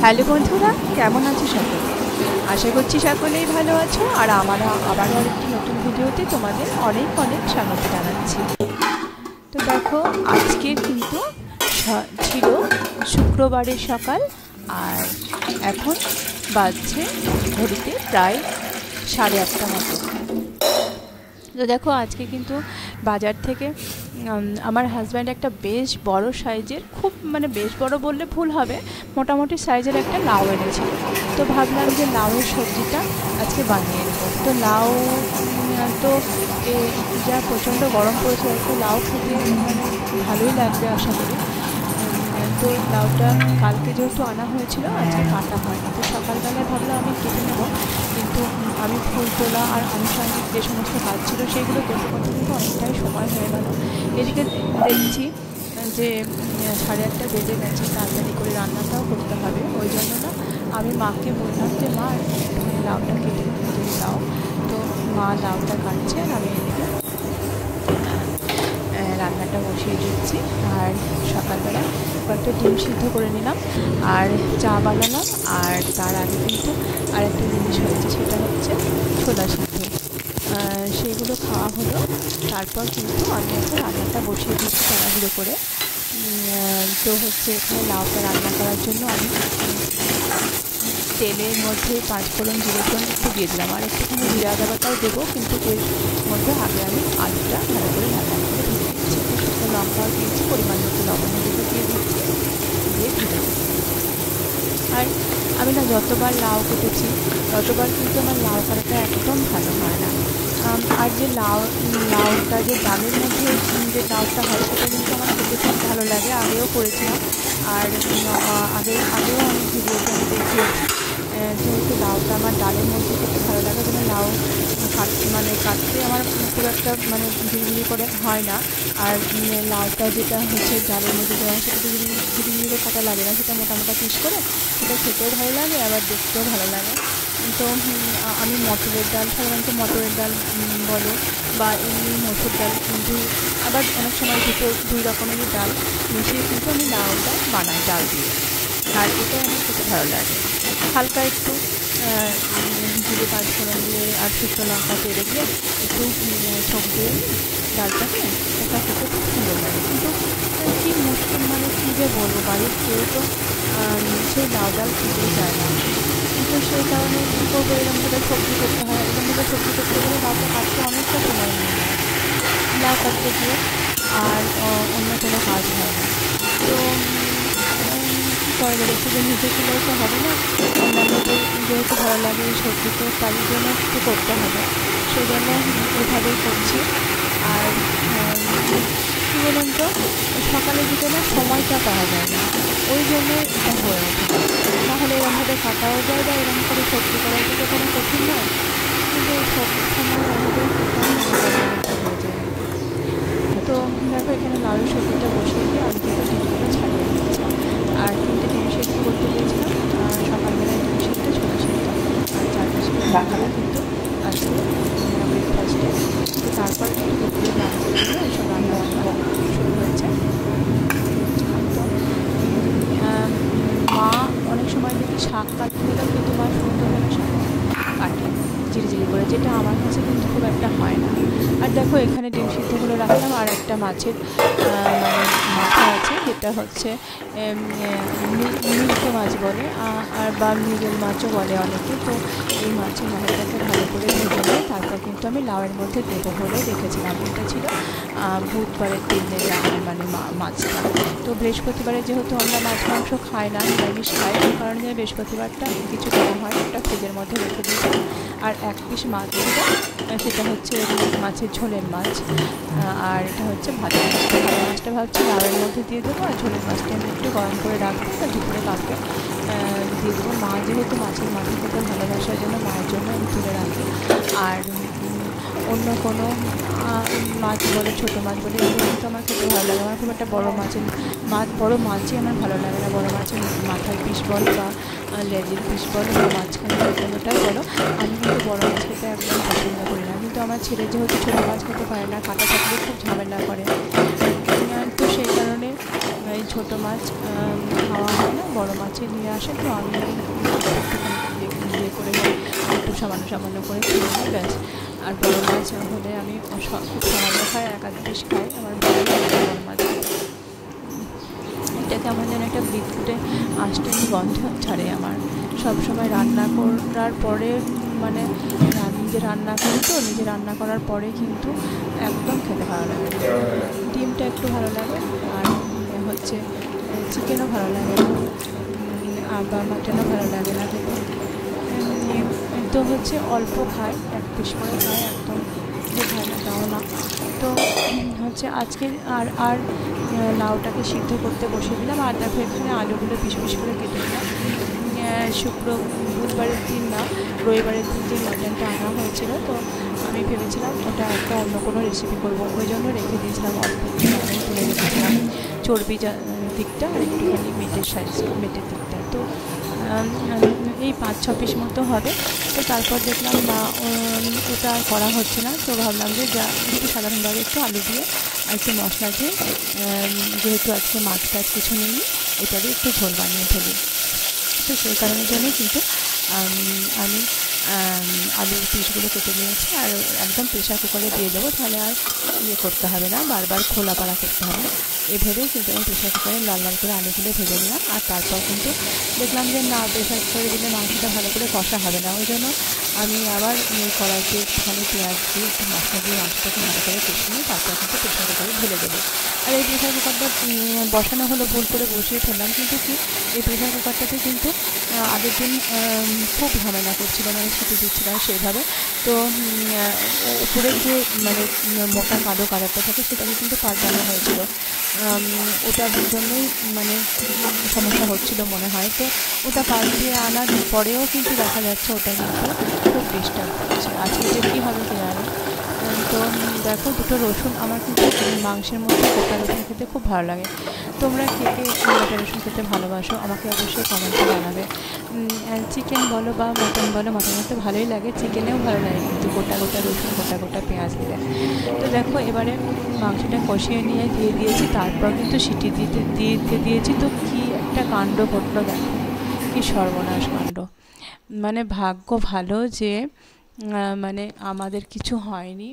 Hello বন্ধুরা, কেমন আছো সকলে? আশা করছি সকলেই ভালো আছো। আর আমরা আবারও আরেকটি নতুন ভিডিওতে তোমাদের অনেক অনেক স্বাগত জানাচ্ছি। তো দেখো, আজকে কিন্তু ছিল শুক্রবারের সকাল, আর এখন বাজছে ঘড়িতে প্রায় 8:30 মতো। তো দেখো, আজকে কিন্তু বাজার থেকে আমার হাজব্যান্ড একটা বেশ বড় সাইজের, খুব বেশ বড় বললে ভুল হবে, মোটামুটি সাইজের একটা লাউ এনেছিল। তো ভাবলাম যে লাউয়ের সবজিটা আজকে বানিয়ে নেব। তো লাউ তো যা প্রচণ্ড গরম পড়েছে, একটু লাউ খেতে ভালোই লাগবে আশা করি। তো লাউটা কালকে যেহেতু আনা হয়েছিল, আজকে কাটা হয়নি। তো সকালবেলায় ভাবলাম আমি কেটে নেব, কিন্তু আমি ফুল তোলা আর আনুষঙ্গিক যে সমস্ত কাজ ছিল সেগুলো করতে করতে কিন্তু অনেকটাই সময় হয়ে গেল। এদিকে দেখছি যে 8:30 বেজে গেছে, তাড়াতাড়ি করে রান্নাটাও করতে হবে। ওই জন্য না আমি মাকে বললাম যে মা, লাউটা কেটে দাও। তো মা লাউটা কাটছে আর আমি এদিকে রান্নাটা বসিয়ে দিচ্ছি। আর সকালবেলা কয়েকটা ডিম সিদ্ধ করে নিলাম আর চা বানালাম। আর তার আগে কিন্তু আরেকটা জিনিস হয়েছে, সেটা হচ্ছে ছোলা সিদ্ধ। সেইগুলো খাওয়া হলো। তারপর কিন্তু আমি এখন রান্নাটা বসিয়ে দিচ্ছি তাড়াহুড়ো করে। তো হচ্ছে এখানে লাউটা রান্না করার জন্য আমি তেলের মধ্যে 5 ফোড়ন, জিরে ফোড়ন একটু দিয়ে দিলাম, আর একটুখানি জিরা আদা বাটাও দেবো, কিন্তু এর মধ্যে আগে আমি আলুটা ভালো করে রান্না করে ঢেকে দিচ্ছি। শুকনো লঙ্কাও দিয়েছি, পরিমাণ মতো লবণ দিয়ে দিচ্ছি, দিয়ে ভেজে দিচ্ছি। আর আমি না যতবার লাউ কেটেছি ততবার কিন্তু আমার লাউ কাটাটা একদম ভালো হয় না। আর যে লাউটা যে ডালের মধ্যে যে লাউটা হয়, সেটা কিন্তু আমার খেতে খুব ভালো লাগে। আগেও করেছিলাম, আর আগেও অনেক ভিডিওতে আমি দেখিয়েছি। যেহেতু লাউটা আমার ডালের মধ্যে খেতে ভালো লাগে, যেন লাউ কাটতে আমার খুব একটা ঝিরিঝিরি করে হয় না। আর লাউটা যেটা হচ্ছে ডালের মধ্যে দেওয়া, সেটা তো ঝিরিঝিরি করে কাটা লাগে না, সেটা মোটা পিস করে সেটা খেতেও ভালো লাগে, আবার দেখতেও ভালো লাগে। তো আমি মটরের ডাল, সাধারণত মটরের ডাল বলো বা এমনি মসুর ডাল, কিন্তু আবার অনেক সময় দুই রকমেরই ডাল মিশিয়ে কিন্তু আমি লাউটা বানাই ডাল দিয়ে। আর এটাই আমার খেতে ভালো লাগে। হালকা একটু জিরে 5 ফোড়ন দিয়ে আর শুকনো লঙ্কা তেলে দিয়ে একটু ছক দিয়ে ডালটাকে, ওটা খেতে খুব সুন্দর লাগে। কিন্তু কী মুশকিল, কী যে বলবো, বাড়ির কেউ তো সেই লাউ ডাল খেতেই চায় না। কিন্তু সেই কারণে কী করবো, এরকমভাবে সবজি করতে হয়। এরকমভাবে সবজি করতে গেলে লাউটা কাটতে অনেকটা সময় নিয়ে নেয়, লাউ কাটতে গিয়ে আর অন্য কোনো কাজ হয় না। তো কী করা যাবে, শুধু নিজে খেলেও তো হবে না, অন্যান্যদের যেহেতু ভালো লাগে এই সবজিতে, তার জন্য একটু করতে হবে। সেই জন্য এভাবেই করছি। আর কী বলুন তো, সকালের দিকে না সময়টা পাওয়া যায় না, ওই জন্য এটা হয়ে ওঠে। নাহলে এরমভাবে কাটাও যায় বা এরকম করে সবজি করার তো কোনো কঠিন নয়, কিন্তু সব সময় এভাবে হয়ে যায়। তো দেখো, এখানে লাউয়ের সবজিটা বসিয়ে দিয়ে আমি কিন্তু ডিমগুলো ছাড়িয়ে দিচ্ছি। আর 3টে ডিম সেদ্ধ করতে দিয়েছিলাম সকালবেলায়, ডিম সেদ্ধ, ছোলা সেদ্ধ আর 4-5টা রাখাটা কিন্তু আজকে ব্রেকফাস্টে। তো তারপর কিন্তু দুপুরে লাঞ্চের জন্য এইসব রান্না শুরু হয়েছে। তো মা অনেক সময় দেখি শাক কাটতে গেলেও কিন্তু মা সুন্দরভাবে শাক কাটে ঝিরিঝিরি করে, যেটা আমার কাছে কিন্তু খুব একটা হয় না। আর দেখো, এখানে ডিম সিদ্ধগুলো রাখলাম, আর একটা মাছের মাথা আছে, যেটা হচ্ছে মিল্কে মাছ বলে, আর বা মৃগেল মাছও বলে অনেকে। তো এই মাছের মাথাটাকে ভালো করে ভেজে নিয়ে তারপর কিন্তু আমি লাউয়ের মধ্যে দেবো বলে রেখেছিলাম। এটা ছিল বুধবারের দিনের মাছটা। তো বৃহস্পতিবারে যেহেতু আমরা মাছ মাংস খাই না, নিরামিষ খাই, সেই কারণে বৃহস্পতিবারটা কিছু করা হয়, একটা ফ্রিজের মধ্যে রেখে দিয়েছিলাম। আর 1 পিস মাছ ছিল, সেটা হচ্ছে মাছের ঝোলের মাছ। আর এটা হচ্ছে ভাজা মাছ। ভাজা মাছটা ভাবছি লাউয়ের মধ্যে দিয়ে দেবো, আর ঝোলের মাছটা আমি একটু গরম করে রাখবো, আর দুপুরে কাউকে দিয়ে দেবো। মা যেহেতু মাছের মাথা খেতে ভালোবাসার জন্য মায়ের জন্য আমি তুলে রাখি। আর অন্য কোনো মাছ বলে, ছোটো মাছ বলে, এগুলো কিন্তু আমার খেতে ভালো লাগে। আমার খুব একটা বড়ো মাছই আমার ভালো লাগে না। বড়ো মাছের মাথার পিস বলো বা লেজের পিস বলো বা মাঝখানে কোনোটাই বলো, আমি কিন্তু বড়ো মাছ খেতে একদম পছন্দ করি না। কিন্তু আমার ছেলে যেহেতু ছোটো মাছ খেতে পারে না, কাটা থাকলে খুব ঝামেলা করে, তো সেই কারণে এই ছোটো মাছ খাওয়া হয় না, বড়ো মাছ মিষ্টি নিয়ে আসে, তো আমি ইয়ে করে একটু সামান্য করে খেয়ে নিই, ব্যাস। আর বড় মাছ হলে আমি খুব সামান্য খাই, এক আধ পিস খাই, আমার ভালো লাগে বড় মাছ। এটা কেমন যেন একটা বিদ্যুটে আষ্টেনি গন্ধ ছাড়ে আমার সবসময় রান্না করার পরে, মানে নিজে রান্না করি তো, নিজে রান্না করার পরে কিন্তু একদম খেতে ভালো লাগে। ডিমটা একটু ভালো লাগে, আর হচ্ছে চিকেনও ভালো লাগে না, বা মাটনও ভালো লাগে না খেতে। তো হচ্ছে অল্প খাই, এক পিস করে খাই, একদম খাই না তাও না। তো হচ্ছে আজকে আর লাউটাকে সিদ্ধ করতে বসে দিলাম। আর দেখো এখানে আলুগুলো পিস পিস করে কেটে দিলাম। বুধবারের দিন না, রবিবারের দিন যে মাটনটা আনা হয়েছিল, তো আমি ভেবেছিলাম ওটা একটা অন্য কোনো রেসিপি করবো, ওই জন্য রেখে দিয়েছিলাম অল্প তুলে রেখেছিলাম চর্বি দিকটা আর একটুখানি মেটের দিকটা। তো এই 5-6 পিস মতো হবে। তো তারপর দেখলাম না ওটা আর করা হচ্ছে না, তো ভাবলাম যে যা একটু সাধারণভাবে একটু আলু দিয়ে আর একটু মশলা দিয়ে, যেহেতু আজকে মাছ টাছ কিছু নেই, এটারই একটু ঝোল বানিয়ে ফেলি। তো সেই কারণের জন্যই কিন্তু আমি আলুর পিসগুলো কেটে নিয়েছি, আর একদম প্রেশার কুকারে দিয়ে দেবো, তাহলে আর ইয়ে করতে হবে না, বারবার খোলা পাড়া করতে হবে না। এভাবেই কিন্তু আমি প্রেশার কুকারে লাল লাল করে আলুগুলো ভেজে নিলাম। আর তারপর কিন্তু দেখলাম যে না, প্রেশার কুকারে দিলে মাংসটা ভালো করে কষা হবে না, ওই জন্য আমি আবার কড়াইতে একটুখানি পেঁয়াজ দিয়ে একটু মশলা দিয়ে মাংসটাকে ভালো করে কষিয়ে নিয়ে তারপর কিন্তু প্রেশার কুকারে ঢেলে দেবো। আর এই প্রেশার কুকারটা বসানো হলো, ভুল করে বসিয়ে ফেললাম, কিন্তু কি এই প্রেশার কুকারটাতে কিন্তু আগের দিন খুব ঝামেলা করছিল, মানে ছুটি দিচ্ছিলাম সেইভাবে। তো উপরের যে মানে মোটা কালো কালারটা থাকে সেটাকে কিন্তু পাল্টানো হয়েছিল, ওটার জন্যই মানে সমস্যা হচ্ছিল মনে হয়। তো ওটা পাল্টিয়ে আনার পরেও কিন্তু দেখা যাচ্ছে ওটা কিন্তু খুব ডিস্টার্ব হচ্ছে। আজকে যে কী হবে কে জানে। তো দেখো, দুটো রসুন, আমার কিন্তু মাংসের মধ্যে গোটা রসুন খেতে খুব ভালো লাগে। তোমরা কে কে গোটা রসুন খেতে ভালোবাসো আমাকে অবশ্যই কমেন্টে জানাবে। চিকেন বলো বা মাটন বলো, মাটনের তো ভালোই লাগে, চিকেনেও ভালো লাগে কিন্তু গোটা রসুন, গোটা পেঁয়াজ দিলে। তো দেখো এবারে মাংসটা কষিয়ে নিয়ে দিয়ে দিয়েছি, তারপর কিন্তু সিটি দিয়েছি। তো কী একটা কাণ্ড ঘটলো দেখো, কী সর্বনাশ কাণ্ড। মানে ভাগ্য ভালো যে মানে আমাদের কিছু হয়নি।